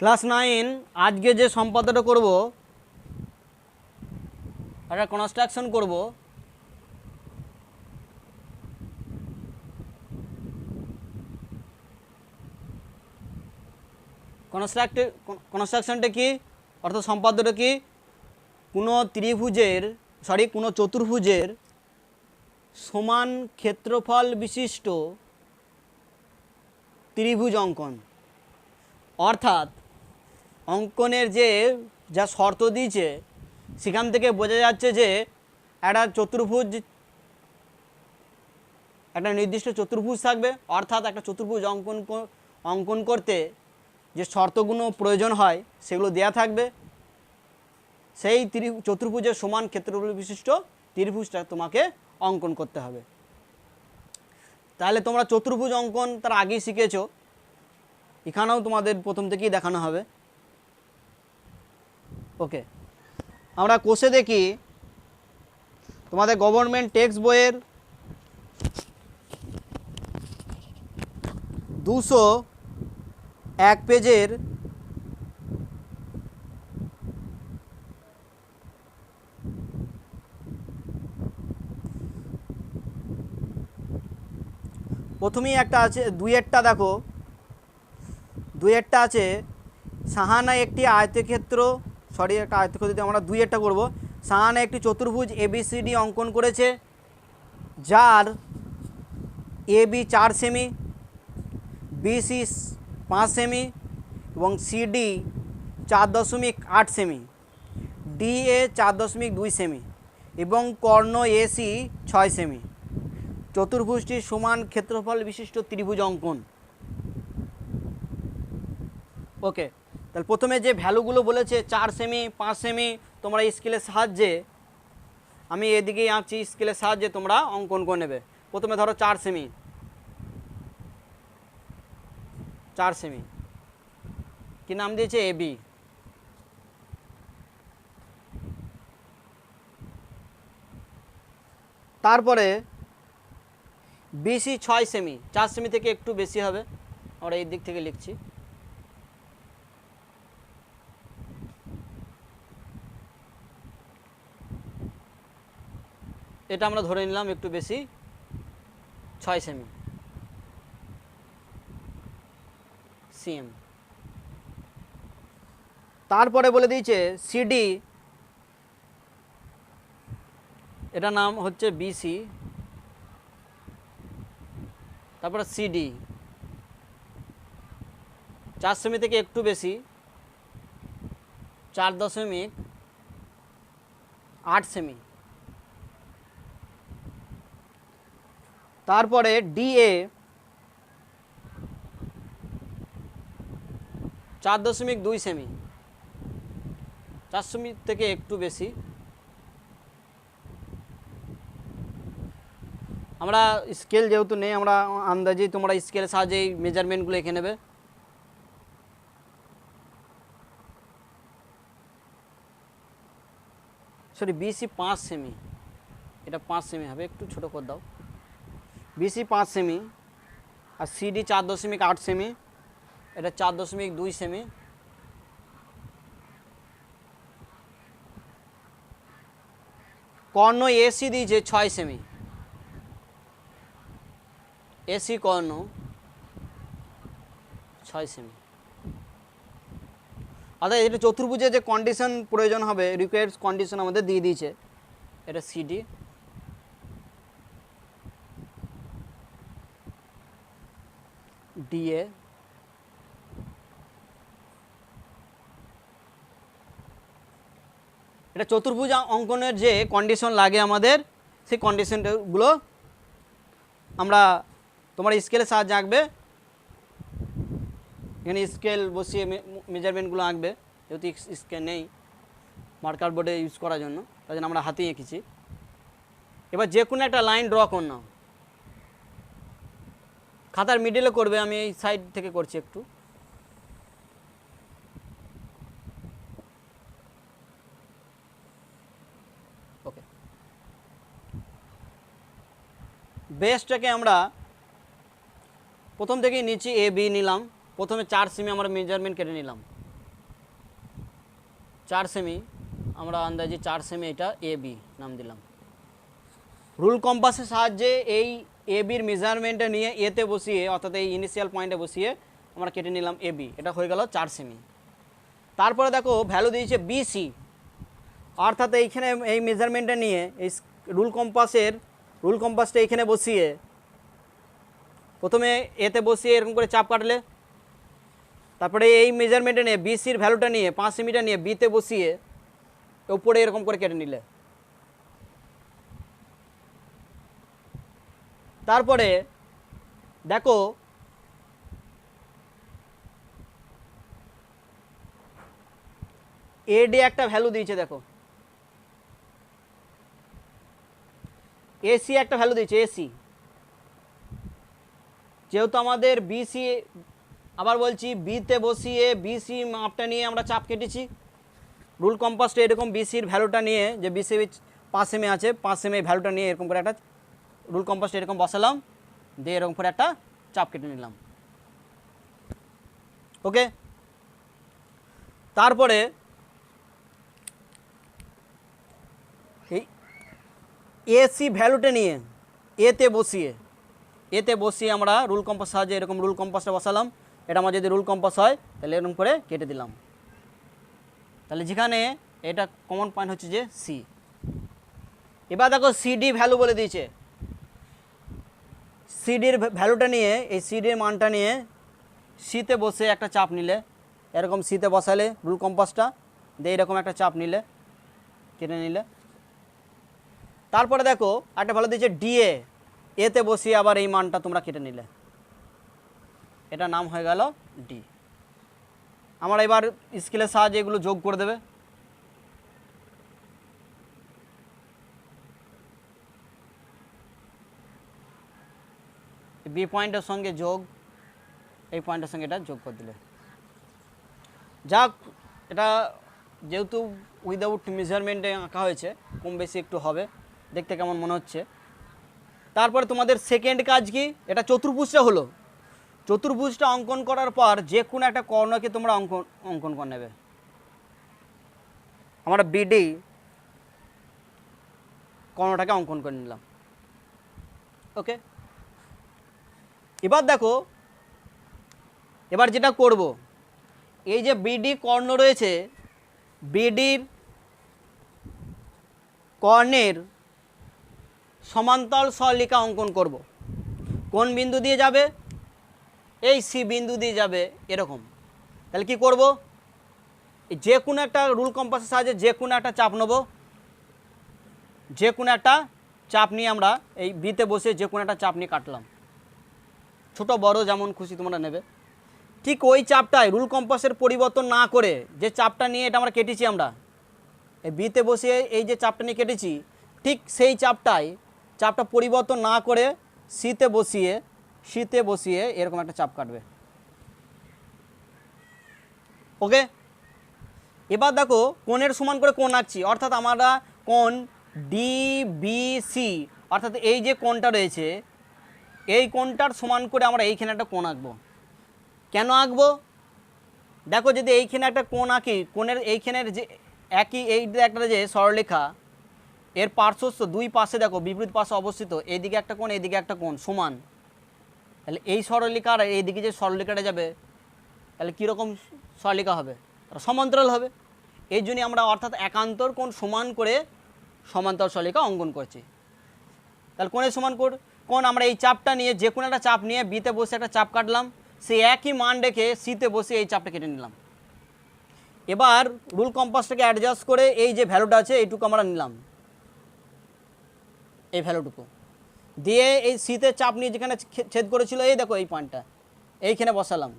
Class 9 আজকে যে সম্পাদনা করব একটা কনস্ট্রাকশন করব। কনস্ট্রাকশনটা কি অর্থাৎ সম্পাদ্যটা কি, কোনো চতুর্ভুজের সমান ক্ষেত্রফল বিশিষ্ট ত্রিভুজ অঙ্কন। অর্থাৎ অঙ্কনের যা শর্ত দিয়েছে সেখান থেকে বোঝা যাচ্ছে যে একটা নির্দিষ্ট চতুর্ভুজ থাকবে, অর্থাৎ একটা চতুর্ভুজ অঙ্কন করতে যে শর্তগুলো প্রয়োজন হয় সেগুলো দেয়া থাকবে। সেই চতুর্ভুজের সমান ক্ষেত্রফল বিশিষ্ট ত্রিভুজটা তোমাকে অঙ্কন করতে হবে। তাহলে তোমরা চতুর্ভুজ অঙ্কন তার আগেই শিখেছো, এখানেও তোমাদের প্রথম থেকেই দেখানো হবে। ওকে, আমরা কোষে দেখি তোমাদের গভর্নমেন্ট টেক্সট বইয়ের 201 পেজের প্রথমেই একটা আছে দুইয়েরটা, দেখো দুইয়েরটা আছে সাহানা একটি আয়তক্ষেত্র, একটা আয়তক্ষেত্র যদি আমরা দুইয়েরটা করব। সাহানা একটি চতুর্ভুজ ABCD অঙ্কন করেছে, যার AB 4 সেমি, BC 5 সেমি এবং CD 4.8 সেমি, DA 4.2 সেমি এবং কর্ণ AC 6 সেমি। চতুর্ভুজটির সমান ক্ষেত্রফল বিশিষ্ট ত্রিভুজ অঙ্কন। ওকে, তাহলে প্রথমে যে ভ্যালুগুলো বলেছে 4 সেমি 5 সেমি, তোমরা স্কেলের সাহায্যে, আমি এদিকেই আঁকছি, স্কেলের সাহায্যে তোমরা অঙ্কন করে নেবে। প্রথমে ধরো 4 সেমি, 4 সেমি কি নাম দিয়েছে AB। তারপরে BC 6 সেমি, 4 সেমি থেকে একটু বেশি হবে, আমরা এই দিক থেকে লিখছি। এটা আমরা ধরে নিলাম একটু বেশি, 6 সেমি CM। তারপরে বলে দিয়েছে CD, এটা নাম হচ্ছে BC, তারপরে CD 4 সেমি থেকে একটু বেশি, 4.8 সেমি। তারপরে DA 4.2 সেমি, 4 সেমি থেকে একটু বেশি। আমরা স্কেল যেহেতু নেই, আমরা আন্দাজেই, তোমরা স্কেলের সাহায্যেই মেজারমেন্টগুলো এঁকে নেবে। সরি, BC 5 সেমি, এটা 5 সেমি হবে, একটু ছোটো করে দাও। BC 5 সেমি আর CD 4.8 সেমি, এটা 4.2 সেমি। কর্ণ AC দিয়েছে 6 সেমি, AC কর্ণ 6 সেমি। অর্থাৎ এটা চতুর্ভুজে যে কন্ডিশন প্রয়োজন হবে, রিকোয়ার্ড কন্ডিশন আমাদের দিয়ে দিয়েছে। এটা CD, DA, এটা চতুর্ভুজ অঙ্কনের যে কন্ডিশন লাগে আমাদের, সেই কন্ডিশনগুলো আমরা তোমার স্কেলের সাহায্যে আঁকবে। এখানে স্কেল বসিয়ে মেজারমেন্টগুলো আঁকবে, যেহেতু স্কেল নেই মার্কার বোর্ডে ইউজ করার জন্য, তাই জন্য আমরা হাতেই এঁকেছি। এবার যে কোনো একটা লাইন ড্র কর নাও, খাতার মিডিলে করবে, আমি এই সাইড থেকে করছি একটু। ওকে, বেসটাকে আমরা প্রথম থেকেই নিচে AB নিলাম। প্রথমে 4 সেমি আমরা মেজারমেন্ট কেটে নিলাম, 4 সেমি, আমরা আন্দাজে 4 সেমি, এটা এ বি নাম দিলাম। রুল কম্পাসের সাহায্যে এই এ বির মেজারমেন্টটা নিয়ে এতে বসিয়ে, অর্থাৎ এই ইনিশিয়াল পয়েন্টে বসিয়ে আমরা কেটে নিলাম এ বি, এটা হয়ে গেল 4 সেমি। তারপরে দেখো ভ্যালু দিয়েছে বিসি, অর্থাৎ এইখানে এই মেজারমেন্টটা নিয়ে এই রুল কম্পাসটা এইখানে বসিয়ে, প্রথমে এতে বসিয়ে এরকম করে চাপ কাটলে, তারপরে এই মেজারমেন্টে নিয়ে বিসির ভ্যালুটা নিয়ে 5 সেমিটা নিয়ে বিতে বসিয়ে উপরে এরকম করে কেটে নিলে। তারপরে দেখো এডি একটা ভ্যালু দিয়েছে, দেখো এসি একটা ভ্যালু দিয়েছে, এসি যেহেতু আমাদের বিসি, আবার বলছি বিতে বসিয়ে বিসি মাপটা নিয়ে আমরা চাপ কেটেছি, রুল কম্পাসটা এরকম বিসির ভ্যালুটা নিয়ে, যে বিসি 5 সেমি আছে, 5 সেমি ভ্যালুটা নিয়ে এরকম করে একটা রুল কম্পাসটা এরকম বসালাম, দিয়ে এরকম করে একটা চাপ কেটে নিলাম। ওকে, তারপরে এই এসি ভ্যালুটা নিয়ে এতে বসিয়ে আমরা রুল কম্পাস সাহায্যে এরকম রুল কম্পাসটা বসালাম, এটা আমার যদি রুল কম্পাস হয় তাহলে এরকম করে কেটে দিলাম। তাহলে যেখানে এটা কমন পয়েন্ট হচ্ছে যে সি। এবার দেখো সিডি ভ্যালু বলে দিয়েছে, সিডির ভ্যালুটা নিয়ে, এই সিডির মানটা নিয়ে সিতে বসে একটা চাপ নিলে, এরকম সিতে বসালে রুল কম্পাসটা দিয়ে এরকম একটা চাপ নিলে, কেটে নিলে। তারপরে দেখো একটা ভালো দিয়েছে ডিএ, এতে বসিয়ে আবার এই মানটা তোমরা কেটে নিলে, এটা নাম হয়ে গেল ডি। আমরা এবার স্কেলের সাহায্যে এগুলো যোগ করে দেবে। বি পয়েন্টের সঙ্গে যোগ, এই পয়েন্টের সঙ্গে এটা যোগ করে দিলে। যাক, এটা যেহেতু উইদাউট মেজারমেন্টে আঁকা হয়েছে, কম বেশি একটু হবে, দেখতে কেমন মনে হচ্ছে। তারপরে তোমাদের সেকেন্ড কাজ কি, এটা চতুর্ভুজটা হলো, চতুর্ভুজটা অঙ্কন করার পর যে কোনো একটা কর্ণকে তোমরা অঙ্কন করে নেবে। আমরা বিডি কর্ণটাকে অঙ্কন করে নিলাম। ওকে, এবার দেখো, এবার যেটা করব, এই যে বিডি কর্ণ রয়েছে, বিডির কর্ণের সমান্তরাল সরলরেখা অঙ্কন করব। কোন বিন্দু দিয়ে যাবে, এই সি বিন্দু দিয়ে যাবে এরকম। তাহলে কি করব, যে কোনো একটা রুল কম্পাসের সাহায্যে যে কোনো একটা চাপ নেব, যে কোনো একটা চাপ নিয়ে আমরা এই বিতে বসে যে কোনো একটা চাপ নিয়ে কাটলাম, ছোট বড় যেমন খুশি তোমরা নেবে। ঠিক ওই চাপটাই রুল কম্পাসের পরিবর্তন না করে, যে চাপটা নিয়ে এটা আমরা কেটেছি, আমরা এই বিতে বসিয়ে এই যে চাপটা নিয়ে কেটেছি, ঠিক সেই চাপটা পরিবর্তন না করে সিতে বসিয়ে এরকম একটা চাপ কাটবে। ওকে, এবার দেখো কোণের সমান করে কোণ আঁকছি, অর্থাৎ আমরা কোণ ডিবিসি, অর্থাৎ এই যে কোণটা রয়েছে, এই কোণটার সমান করে আমরা এইখানে একটা কোণ আঁকবো। কেন আঁকবো, দেখো যদি এইখানে একটা কোণ আঁকি, কোণের এইখানের যে একই এই একটা যে সরলরেখা, এর পার্শ্বস্থ দুই পাশে দেখো বিপরীত পাশে অবস্থিত, এইদিকে একটা কোণ এইদিকে একটা কোণ সমান, তাহলে এই সরলরেখা আর এইদিকে যে সরলরেখাটা যাবে, তাহলে কীরকম সরলরেখা হবে, সমান্তরাল হবে। এই জন্যই আমরা অর্থাৎ একান্তর কোণ সমান করে সমান্তরাল সরলরেখা অঙ্কন করছি। তাহলে কোণের সমান কোণ আমরা এই চাপটা নিয়ে, যে কোনো একটা চাপ নিয়ে বিতে বসে একটা চাপ কাটলাম, সেই একই মান রেখে সিতে বসে এই চাপটা কেটে নিলাম। এবার রুল কম্পাসটাকে অ্যাডজাস্ট করে এই যে ভ্যালুটা আছে এইটুকু আমরা নিলাম, এই ভ্যালুটুকু দিয়ে এই সিতে চাপ নিয়ে যেখানে ছেদ করেছিল, এই দেখো এই পয়েন্টটা এইখানে বসালাম,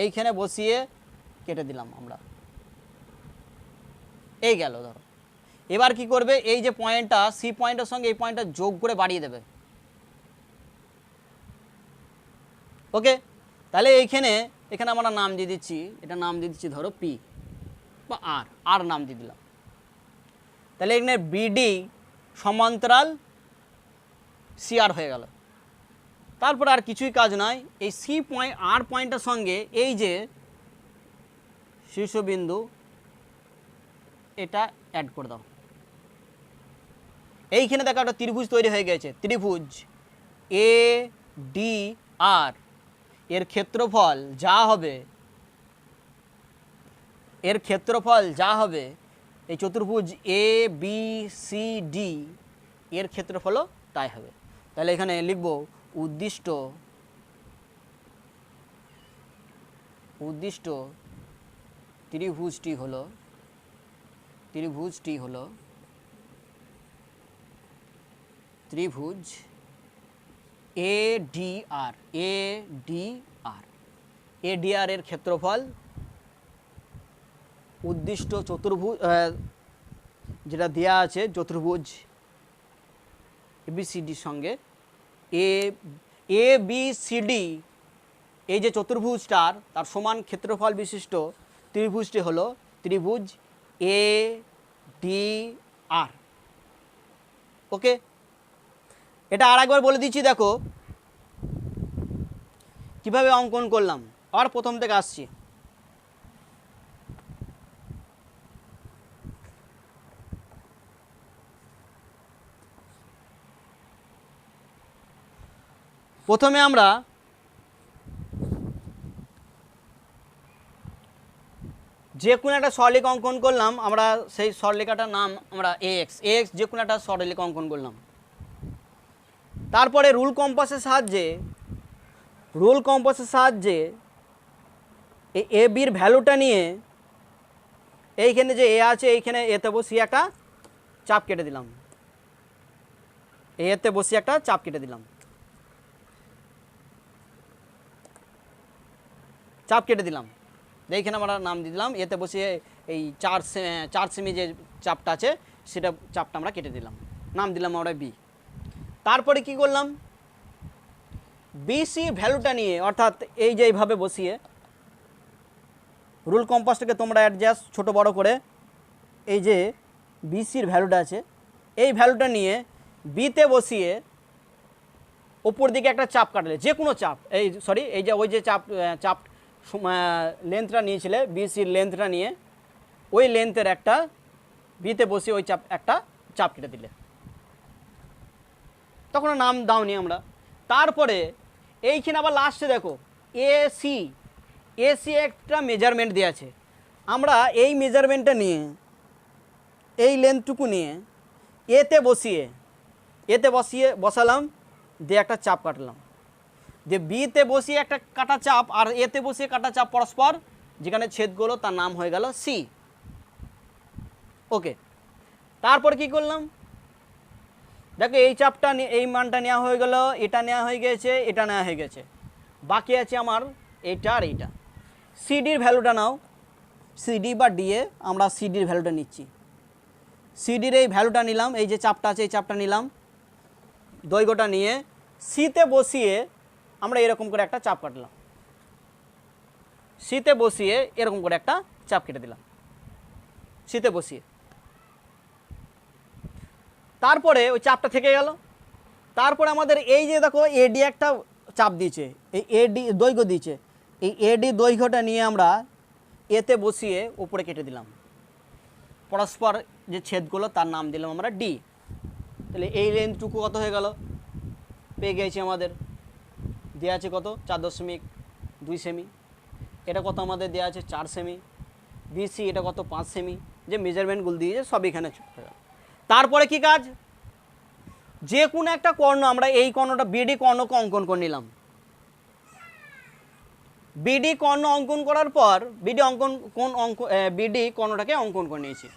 এইখানে বসিয়ে কেটে দিলাম আমরা, এই গেল। ধরো এবার কি করবে, এই যে পয়েন্টটা সি পয়েন্টের সঙ্গে এই পয়েন্টটা যোগ করে বাড়িয়ে দেবে। ওকে, তাহলে এখানে আমরা নাম দিয়ে দিচ্ছি, এটা নাম দিয়ে দিচ্ছি ধরো পি বা আর নাম দিয়ে দিলাম। তাহলে এখানে বিডি সমান্তরাল সিআর হয়ে গেল। তারপর আর কিছুই কাজ নয়, এই সি পয়েন্ট আর পয়েন্টের সঙ্গে এই যে শীর্ষবিন্দু এটা অ্যাড করে দাও। এইখানে দেখো একটা ত্রিভুজ তৈরি হয়ে গেছে, ত্রিভুজ এ ডি আর, এর ক্ষেত্রফল যা হবে, এর ক্ষেত্রফল যা হবে এই চতুর্ভুজ এ বি সি ডি এর ক্ষেত্রফলও তাই হবে। তাহলে এখানে লিখব উদ্দিষ্ট ত্রিভুজটি হলো ত্রিভুজ এডিআর। এডিআর এর ক্ষেত্রফল উদ্দিষ্ট চতুর্ভুজ যেটা দেয়া আছে চতুর্ভুজ এবিসিডির সঙ্গে এ বি সি ডি, এই যে চতুর্ভুজটার তার সমান ক্ষেত্রফল বিশিষ্ট ত্রিভুজটি হলো ত্রিভুজ এ ডি আর। ওকে, এটা আর একবার বলে দিচ্ছি, দেখো কিভাবে অঙ্কন করলাম। আর প্রথম থেকে আসছি। প্রথমে আমরা যে কোনো একটা সরলরেখা অঙ্কন করলাম, আমরা সেই সরলরেখাটার নাম আমরা এক্স যে কোনো একটা সরলরেখা অঙ্কন করলাম। তারপরে রুল কম্পাসের সাহায্যে এই এ বির ভ্যালুটা নিয়ে এইখানে যে এ আছে এইখানে এতে বসিয়ে একটা চাপ কেটে দিলাম, এতে বসিয়ে একটা চাপ কেটে দিলাম, এইখানে আমরা নাম দিয়ে দিলাম, এতে বসিয়ে এই 4 সেমি যে চাপটা আছে সেটা চাপটা আমরা কেটে দিলাম, নাম দিলাম আমরা বি। তারপরে কি করলাম, বিসি ভ্যালুটা নিয়ে, অর্থাৎ এই যে এইভাবে বসিয়ে রুল কম্পাসটাকে তোমরা অ্যাডজাস্ট ছোট বড় করে এই যে বিসির ভ্যালুটা আছে এই ভ্যালুটা নিয়ে বিতে বসিয়ে ওপর দিকে একটা চাপ কাটলে, যে কোনো চাপ, এই যে ওই যে চাপ লেন্থটা নিয়েছিলে বিসির লেন্থটা নিয়ে ওই লেন্থের একটা বিতে বসিয়ে ওই একটা চাপ কেটে দিলে, তখন নাম দাওনি আমরা। তারপরে এইখানে আবার লাস্টে দেখো এসি একটা মেজারমেন্ট দেওয়া আছে, আমরা এই মেজারমেন্টটা নিয়ে এই লেন্থটুকু নিয়ে এতে বসালাম, দিয়ে একটা চাপ কাটলাম, দিয়ে বিতে বসিয়ে একটা কাটা চাপ আর এতে বসিয়ে কাটা চাপ পরস্পর যেখানে ছেদ করলো তার নাম হয়ে গেল সি। ওকে, তারপর কি করলাম, দেখো এই চাপটা এই মানটা নেওয়া হয়ে গেল, এটা নেওয়া হয়ে গেছে, এটা নেওয়া হয়ে গেছে, বাকি আছে আমার এইটা আর এইটা। সিডির ভ্যালুটা নাও, সিডি বা ডিএ, আমরা সিডির ভ্যালুটা নিচ্ছি, সিডির এই ভ্যালুটা নিলাম, এই যে চাপটা আছে এই চাপটা নিলাম, দৈর্ঘ্যটা নিয়ে সিতে বসিয়ে আমরা এরকম করে একটা চাপ কাটলাম, সিতে বসিয়ে এরকম করে একটা চাপ কেটে দিলাম, সিতে বসিয়ে। তারপরে ওই চাপটা থেকে গেল। তারপরে আমাদের এই যে দেখো এডি একটা চাপ দিয়েছে, এই এডি দৈর্ঘ্য দিয়েছে, এই এডি দৈর্ঘ্যটা নিয়ে আমরা এতে বসিয়ে উপরে কেটে দিলাম, পরস্পর যে ছেদগুলো তার নাম দিলাম আমরা ডি। তাহলে এই লেন্থটুকু কত হয়ে গেল, পেয়ে গেছি আমাদের, দেওয়া আছে কত 4.2 সেমি, এটা কত আমাদের দেওয়া আছে 4 সেমি, বিসি এটা কত 5 সেমি, যে মেজারমেন্টগুলো দিয়েছে সব এখানে চলে গেল। তারপরে কি কাজ, যে কোনো একটা কর্ণ আমরা এই কর্ণটা বিডি কর্ণকে অঙ্কন করে নিলাম, বিডি কর্ণ অঙ্কন করার পর বিডি কর্ণটাকে অঙ্কন করে নিয়েছি।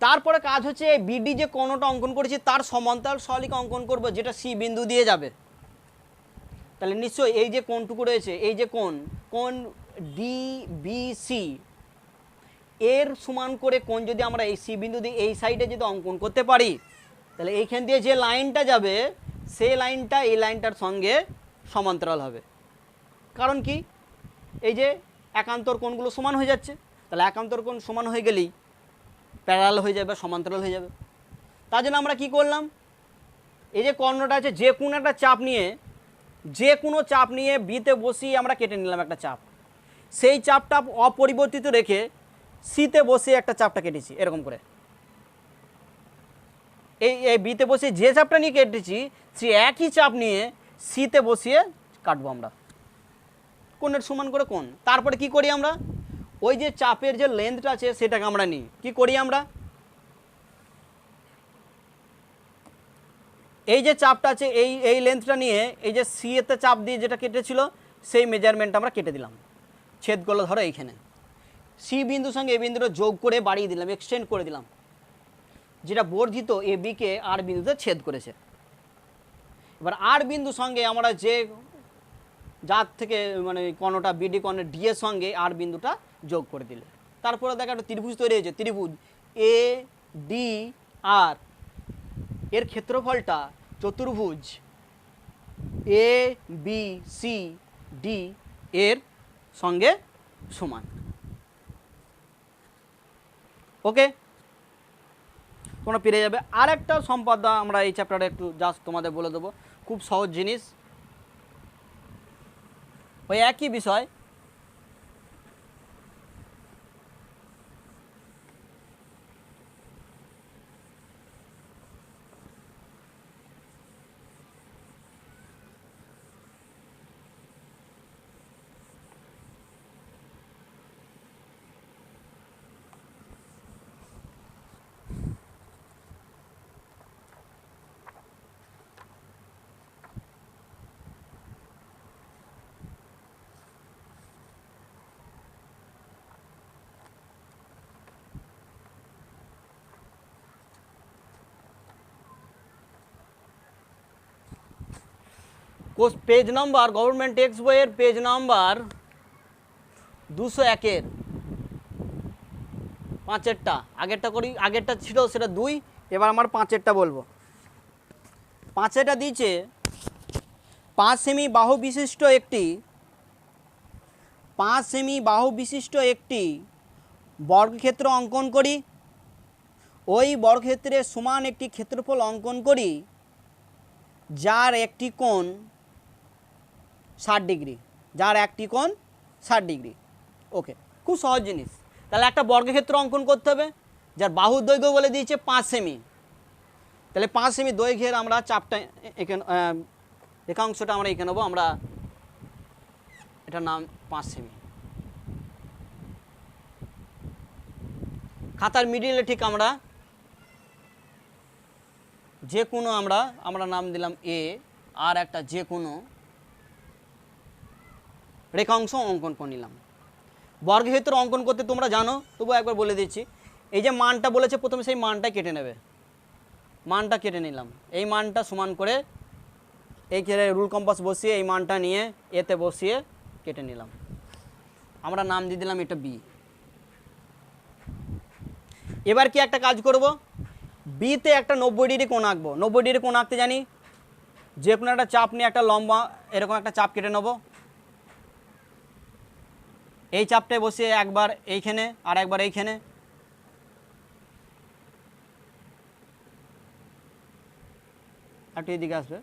তারপরে কাজ হচ্ছে বিডি যে কর্ণটা অঙ্কন করেছি তার সমান্তরাল সরলরেখা অঙ্কন করব যেটা সি বিন্দু দিয়ে যাবে। তাহলে নিশ্চয়ই এই যে কোণটুকু রয়েছে, এই যে কোণ ডিবিসি এর সমান করে কোণ যদি আমরা এই সি বিন্দু দিয়ে এই সাইডে যদি অঙ্কন করতে পারি, তাহলে এইখান দিয়ে যে লাইনটা যাবে সেই লাইনটা এই লাইনটার সঙ্গে সমান্তরাল হবে। কারণ কি, এই যে একান্তর কোণগুলো সমান হয়ে যাচ্ছে, তাহলে একান্তর কোণ সমান হয়ে গেলেই প্যারালাল হয়ে যাবে, সমান্তরাল হয়ে যাবে। তার জন্য আমরা কি করলাম, এই যে কর্ণটা আছে যে কোনো একটা চাপ নিয়ে বিতে বসিয়ে আমরা কেটে নিলাম একটা চাপ, সেই চাপটা অপরিবর্তিত রেখে সিতে বসিয়ে একটা চাপটা কেটেছি এরকম করে, এই বিতে বসিয়ে যে চাপটা নিয়ে কেটেছি সে একই চাপ নিয়ে সিতে বসিয়ে কাটবো আমরা কোণের সমান করে কোণ। তারপরে কি করি আমরা, ওই যে চাপের যে লেন্থটা আছে সেটাকে আমরা নিই, কি করি আমরা, এই যে চাপটা আছে এই লেন্থটা নিয়ে এই যে সি এতে চাপ দিয়ে যেটা কেটেছিল সেই মেজারমেন্টটা আমরা কেটে দিলাম, ছেদ করলো ধরো এইখানে, সি বিন্দুর সঙ্গে এ বিন্দুটা যোগ করে বাড়িয়ে দিলাম, এক্সটেন্ড করে দিলাম, যেটা বর্ধিত এ বিকে আর বিন্দুতে ছেদ করেছে। এবার আর বিন্দুর সঙ্গে আমরা যে যার থেকে মানে কর্ণটা বিডি কর্ণের ডি এর সঙ্গে আর বিন্দুটা যোগ করে দিলে তারপরে দেখা একটা ত্রিভুজ তৈরি হয়েছে, ত্রিভুজ এ ডি আর, এর ক্ষেত্রফলটা চতুর্ভুজ এ বি সি ডি এর সঙ্গে সমান। ওকে, তোমরা পেরে যাবে। আর একটা সম্পাদ্য আমরা এই চ্যাপ্টারে একটু জাস্ট তোমাদের বলে দেবো, খুব সহজ জিনিস, ওই একই বিষয়, পেজ নাম্বার গভর্নমেন্ট টেক্সট বইয়ের পেজ নাম্বার 201-এর পাঁচেরটা, আগেরটা করি, আগেরটা ছিল সেটা 2, এবার আমার পাঁচেরটা বলবো। পাঁচেরটা দিয়েছে 5 সেমি বাহু বিশিষ্ট একটি 5 সেমি বাহু বিশিষ্ট একটি বর্গক্ষেত্র অঙ্কন করি, ওই বর্গক্ষেত্রের সমান একটি ক্ষেত্রফল অঙ্কন করি যার একটি কোণ 60 ডিগ্রি, যার একটি কোণ 60 ডিগ্রি। ওকে, খুব সহজ জিনিস। তাহলে একটা বর্গক্ষেত্র অঙ্কন করতে হবে যার বাহুর দৈর্ঘ্য বলে দিয়েছে 5 সেমি, তাহলে 5 সেমি দৈর্ঘ্যের আমরা চাপটা এখানে রেখাংশটা আমরা এঁকে নেবো, আমরা এটার নাম 5 সেমি। খাতার মিডিলে ঠিক আমরা যে কোনো আমরা নাম দিলাম এ, আর একটা যে কোনো রেখাংশ অঙ্কন করে নিলাম। বর্গক্ষেত্র অঙ্কন করতে তোমরা জানো, তবু একবার বলে দিচ্ছি, এই যে মানটা বলেছে প্রথমে সেই মানটা কেটে নেবে, মানটা কেটে নিলাম, এই মানটা সমান করে এই রুল কম্পাস বসিয়ে এই মানটা নিয়ে এতে বসিয়ে কেটে নিলাম, আমরা নাম দিয়ে দিলাম এটা বি। এবার কি একটা কাজ করব, বিতে একটা 90 ডিগ্রি কোণ আঁকবো। 90 ডিগ্রি কোণ আঁকতে জানি, যে কোনো একটা চাপ নিয়ে একটা লম্বা এরকম একটা চাপ কেটে নেব, এই চাপটায় বসিয়ে একবার এইখানে আর একবার এইখানে, একটু এদিকে আসবে,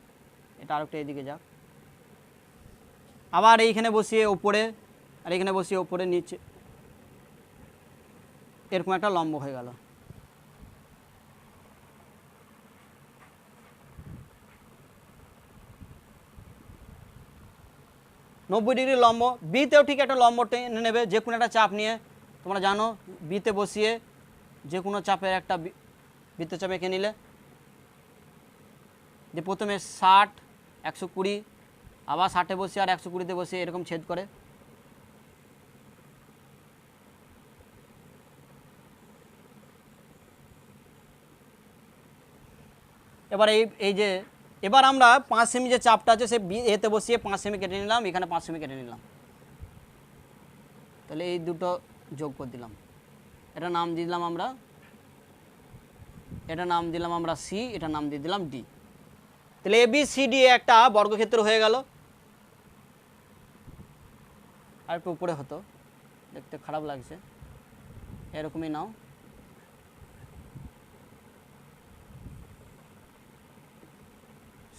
এটা আরেকটা এদিকে যাক, আবার এইখানে বসিয়ে ওপরে আর এইখানে বসিয়ে ওপরে নিচে, এরকম একটা লম্ব হয়ে গেল। নব্বই ডিগ্রি লম্ব, বিতেও ঠিক একটা লম্ব টেনে নেবে, যে কোনো একটা চাপ নিয়ে, তোমরা জানো বিতে বসিয়ে যে কোনো চাপের একটা বৃত্তচাপ এঁকে নিলে, যে প্রথমে 60, 120, আবার 60-এ বসিয়ে আর 120-তে বসিয়ে এরকম ছেদ করে। এবার এই যে এবার আমরা 5 সেমি যে চাপটা আছে সে এতে বসিয়ে 5 সেমি কেটে নিলাম, এখানে 5 সেমি কেটে নিলাম, তাহলে এই দুটো যোগ করে দিলাম, এটা নাম দিয়ে দিলাম আমরা, এটা নাম দিলাম আমরা সি, এটা নাম দিয়ে দিলাম ডি। তাহলে এ বি সি ডি একটা বর্গক্ষেত্র হয়ে গেল। আর একটু উপরে হতো, দেখতে খারাপ লাগছে, এরকমই নাও,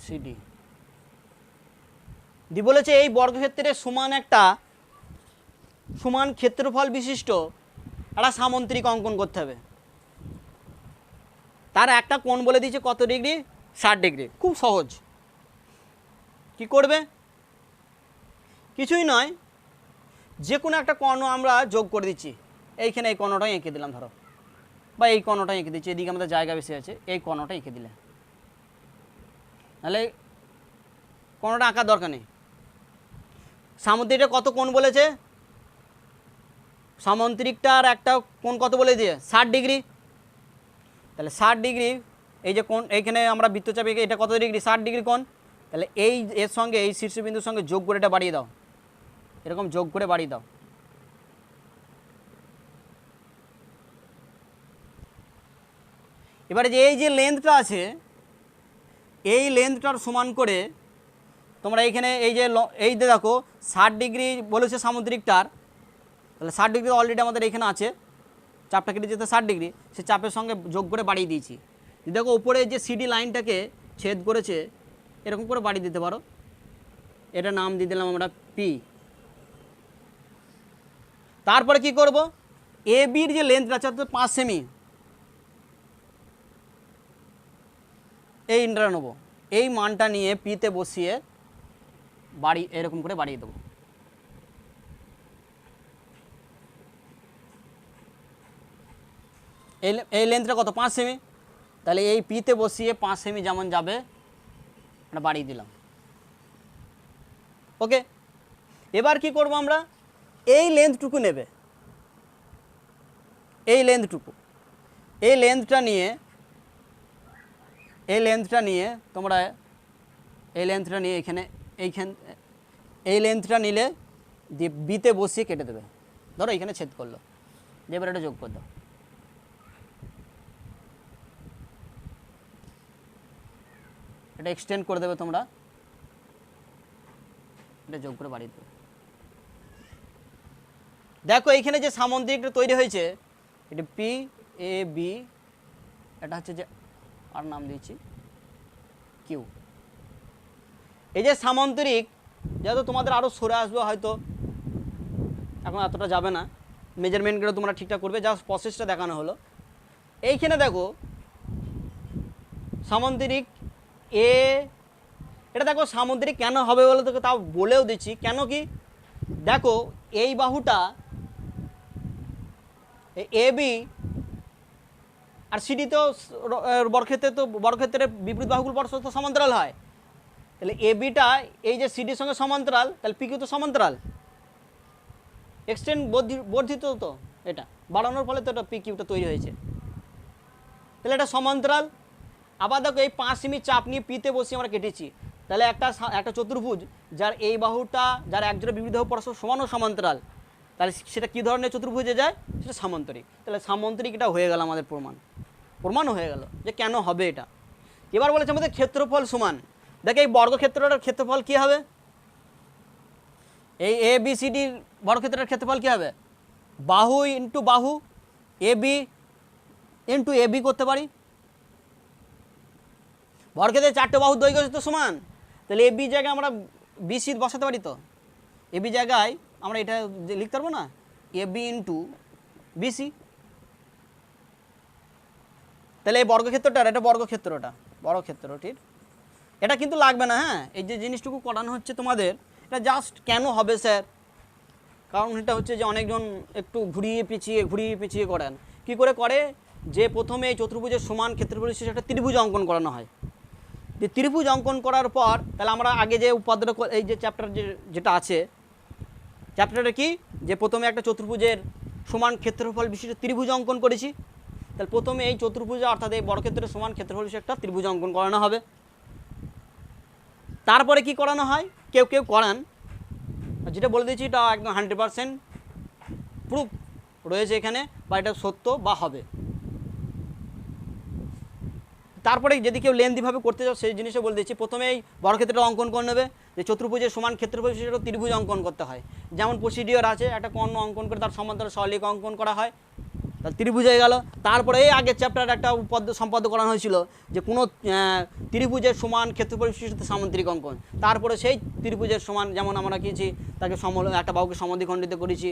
সিডি দি বলেছে এই বর্গক্ষেত্রের সমান একটা সমান ক্ষেত্রফল বিশিষ্ট একটা সামন্তরিক অঙ্কন করতে হবে। তার একটা কোণ বলে দিয়েছে কত ডিগ্রি, 60 ডিগ্রি। খুব সহজ। কি করবে, কিছুই নয়, যে কোনো একটা কর্ণ আমরা যোগ করে দিচ্ছি। এইখানে এই কর্ণটাই এঁকে দিলাম ধরো, বা এই কর্ণটাই এঁকে দিচ্ছি, এদিকে আমাদের জায়গা বেশি আছে, এই কর্ণটা এঁকে দিলে, তাহলে কর্ণটা আঁকার দরকার নেই। সামুদ্রিকটা কত কোণ বলেছে, সামুদ্রিকটার একটা কোণ কত বলে দিয়ে 60 ডিগ্রি। তাহলে 60 ডিগ্রি, এই যে কোণ এইখানে আমরা বৃত্তচাপ এঁকে এটা কত ডিগ্রি, 60 ডিগ্রি কোণ। তাহলে এই এর সঙ্গে এই শীর্ষবিন্দুর সঙ্গে যোগ করে এটা বাড়িয়ে দাও, এরকম যোগ করে বাড়িয়ে দাও। এবারে যে এই যে লেন্থটা আছে, এই লেন্থটার সমান করে তোমরা এইখানে এই যে দেখো 60 ডিগ্রি বলেছে সামুদ্রিকটার, তাহলে 60 ডিগ্রি অলরেডি আমাদের এখানে আছে, চাপটা কেটে যেতে 60 ডিগ্রি, সে চাপের সঙ্গে যোগ করে বাড়িয়ে দিয়েছি। দেখো উপরে যে সিডি লাইনটাকে ছেদ করেছে, এরকম করে বাড়িয়ে দিতে পারো, এটা নাম দিয়ে দিলাম আমরা পি। তারপরে কি করব, এ বির যে লেন্থটা আছে 5 সেমি, এই ইন্টারটা নেবো, এই মানটা নিয়ে পিতে বসিয়ে বাড়ি এরকম করে বাড়িয়ে দেবো। এই লেন্থটা কত, 5 সেমি, তাহলে এই পিতে বসিয়ে 5 সেমি যেমন যাবে আমরা বাড়িয়ে দিলাম। ওকে, এবার কি করব আমরা, এই লেন্থটুকু নেবে, এই লেন্থটুকু, এই লেন্থটা নিয়ে তোমরা এই লেন্থটা নিয়ে এই লেন্থটা নিলে দিয়ে বিতে বসিয়ে কেটে দেবে। ধরো এখানে ছেদ করলো, এবার এটা যোগ করে দাও, এটা এক্সটেন্ড করে দেবে তোমরা, এটা যোগ করে বাড়িয়ে দেবে। দেখো এইখানে যে সামুদ্রিকটা তৈরি হয়েছে, এটা পি এ বি, এটা হচ্ছে যে আর নাম দিয়েছি কিউ। এই যে সামন্তরিক, যেহেতু তোমাদের আরও সরে আসবে হয়তো, এখন এতটা যাবে না, মেজারমেন্টগুলো তোমরা ঠিকঠাক করবে, জাস্ট প্রসেসটা দেখানো হলো। এইখানে দেখো সামন্তরিক এ, এটা দেখো সামুদ্রিক কেন হবে বলে তোকে তাও বলেও দিচ্ছি কেন। কি দেখো, এই বাহুটা এ বি আর সিডি তো বর্গক্ষেত্রের বিপরীত বাহুগুলো পরস্পর তো সমান্তরাল হয়, তাহলে এ বিটা এই যে সিডির সঙ্গে সমান্তরাল, তাহলে পি কিউ তো সমান্তরাল, এক্সটেন্ড বর্ধিত, তো এটা বাড়ানোর ফলে তো এটা পি কিউটা তৈরি হয়েছে, তাহলে এটা সমান্তরাল। আবার দেখো এই 5 সেমি চাপ নিয়ে পিতে বসিয়ে আমরা কেটেছি, তাহলে একটা চতুর্ভুজ যার এই বাহুটা, যার একজোড়া বিপরীত বাহু পরস্পর সমান ও সমান্তরাল, তাহলে সেটা কী ধরনের চতুর্ভুজে যায়, সেটা সামন্তরিক। তাহলে সামন্তরিক এটা হয়ে গেল আমাদের প্রমাণ হয়ে গেল যে কেন হবে এটা। এবার বলেছে আমাদের ক্ষেত্রফল সমান। দেখো এই বর্গক্ষেত্রটার ক্ষেত্রফল কী হবে, এই এ বি সি ডির বর্গক্ষেত্রের ক্ষেত্রফল কী হবে, বাহু ইন্টু বাহু, A B into A B করতে পারি, বর্গক্ষেত্রের 4টে বাহুর দৈর্ঘ্য তো সমান, তাহলে এ বি জায়গায় আমরা বিসি বসাতে পারি, তো এ বি জায়গায় আমরা এটা লিখতে পারবো না, এ বি ইন্টু বিসি। তাহলে এই বর্গক্ষেত্রটার, এটা বর্গক্ষেত্রটির এটা কিন্তু লাগবে না। হ্যাঁ, এই যে জিনিসটুকু করানো হচ্ছে তোমাদের, এটা জাস্ট কেন হবে স্যার, কারণ এটা হচ্ছে যে অনেকজন একটু ঘুরিয়ে পিছিয়ে করেন। কি করে যে প্রথমে এই চতুর্ভুজের সমান ক্ষেত্রফল হিসেবে একটা ত্রিভুজ অঙ্কন করানো হয়। যে ত্রিভুজ অঙ্কন করার পর তাহলে আমরা আগে যে উপাদানটা, এই যে চ্যাপ্টার যেটা আছে, চ্যাপ্টারটা কি, যে প্রথমে একটা চতুর্ভুজের সমান ক্ষেত্রফল বিশিষ্ট ত্রিভুজ অঙ্কন করেছি, তাহলে প্রথমে এই চতুর্ভুজ অর্থাৎ এই বর্গক্ষেত্রের সমান ক্ষেত্রফল বিশিষ্ট একটা ত্রিভুজ অঙ্কন করানো হবে। তারপরে কি করানো হয়, কেউ করান, যেটা বলে দিয়েছি এটা একদম 100% প্রুফ রয়েছে এখানে, বা এটা সত্য বা হবে। তারপরে যদি কেউ লেন্দিভাবে করতে চাও সেই জিনিসটা বলে দিচ্ছি। প্রথমে এই বর্গক্ষেত্রটা অঙ্কন করে নেবে, যে চতুর্ভুজের সমান ক্ষেত্রফল বিশিষ্ট ত্রিভুজ অঙ্কন করতে হয়। যেমন প্রসিডিওর আছে, একটা কর্ণ অঙ্কন করে তার সমান্তরাল সরলরেখা অঙ্কন করা হয়, তাহলে ত্রিভুজ হয়ে গেল। তারপরে এই আগের চ্যাপ্টার একটা সম্পাদ্য করানো হয়েছিল যে কোনো ত্রিভুজের সমান ক্ষেত্রফল বিশিষ্ট সামুদ্রিক অঙ্কন। তারপরে সেই ত্রিভুজের সমান যেমন আমরা কিয়েছি তাকে একটা বাহুকে সমদ্বিখণ্ডিত করেছি,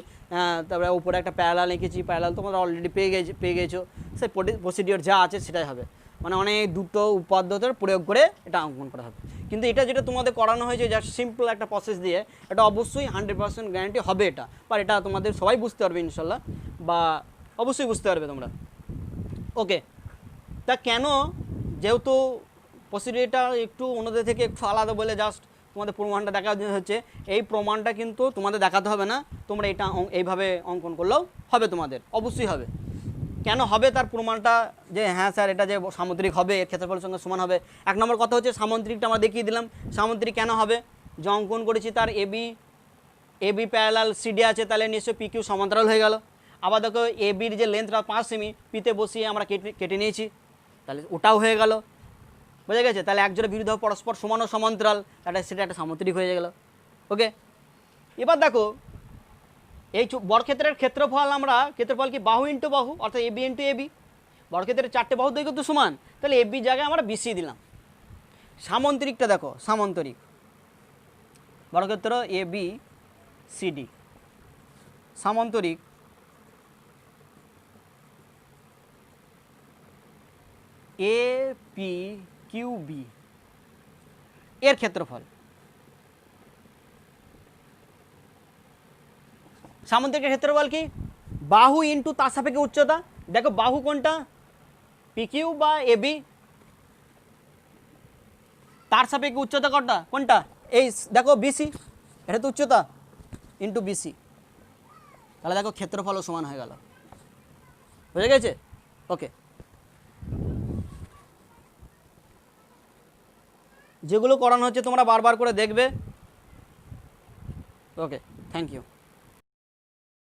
তারপরে উপরে একটা প্যারালাল এঁকেছি, প্যারালাল তোমরা অলরেডি পেয়ে গেছো। সেই প্রসিডিওর যা আছে সেটাই হবে, মানে অনেক দুটো উপাদ্যতার প্রয়োগ করে এটা অঙ্কন করা হবে। কিন্তু এটা যেটা তোমাদের করানো হয়েছে জাস্ট সিম্পল একটা প্রসেস দিয়ে, এটা অবশ্যই 100% গ্যারান্টি হবে এটা, বা এটা তোমাদের সবাই বুঝতে পারবে ইনশাল্লাহ, বা অবশ্যই বুঝতে পারবে তোমরা। ওকে, তা কেন, যেহেতু প্রসিডিওরটা একটু অন্যদের থেকে একটু আলাদা বলে জাস্ট তোমাদের প্রমাণটা দেখা হচ্ছে, এই প্রমাণটা কিন্তু তোমাদের দেখাতে হবে না, তোমরা এটা এইভাবে অঙ্কন করলেও হবে, তোমাদের অবশ্যই হবে। কেন হবে তার প্রমাণটা, যে হ্যাঁ স্যার এটা যে সামুদ্রিক হবে এর ক্ষেত্রফলের সঙ্গে সমান হবে। এক নম্বর কথা হচ্ছে সামুদ্রিকটা আমরা দেখিয়ে দিলাম। সামুদ্রিক কেন হবে, যে অঙ্কন করেছি তার এবি প্যারালাল সিডি আছে, তাহলে নিশ্চয়ই পি কিউ সমান্তরাল হয়ে গেল। আবার দেখো এবির যে লেন্থটা 5 সেমি, পিতে বসিয়ে আমরা কেটে নিয়েছি, তাহলে ওটাও হয়ে গেল, বোঝা গেছে। তাহলে একজোড়া বিরুদ্ধ পরস্পর সমান ও সমান্তরাল, তাহলে সেটা একটা সামুদ্রিক হয়ে গেল। ওকে, এবার দেখো এই বর্গক্ষেত্রের ক্ষেত্রফল, ক্ষেত্রফল কি বাহু ইন্টু বাহু, অর্থাৎ এবি ইন্টু এবি। বর্গক্ষেত্রের 4টে বাহু দৈর্ঘ্য তো সমান, তাহলে এবি জায়গায় আমরা বিসি দিলাম। সামান্তরিকটা দেখো, সামান্তরিক বর্গক্ষেত্র এবি সিডি, সামান্তরিক এ পি কিউ বি এর ক্ষেত্রফল। সামুদ্রিকের ক্ষেত্রফল কি, বাহু ইন্টু তার সাপেক্ষে উচ্চতা। দেখো বাহু কোনটা, পি কিউ বা এবি, তার সাপেক্ষে উচ্চতা কোনটা, এই দেখো বিসি, এটা তো উচ্চতা, ইন্টু বিসি, তাহলে দেখো ক্ষেত্রফলও সমান হয়ে গেল, বুঝে গেছে। ওকে, যেগুলো করানো হচ্ছে তোমরা বারবার করে দেখবে। ওকে, থ্যাংক ইউ।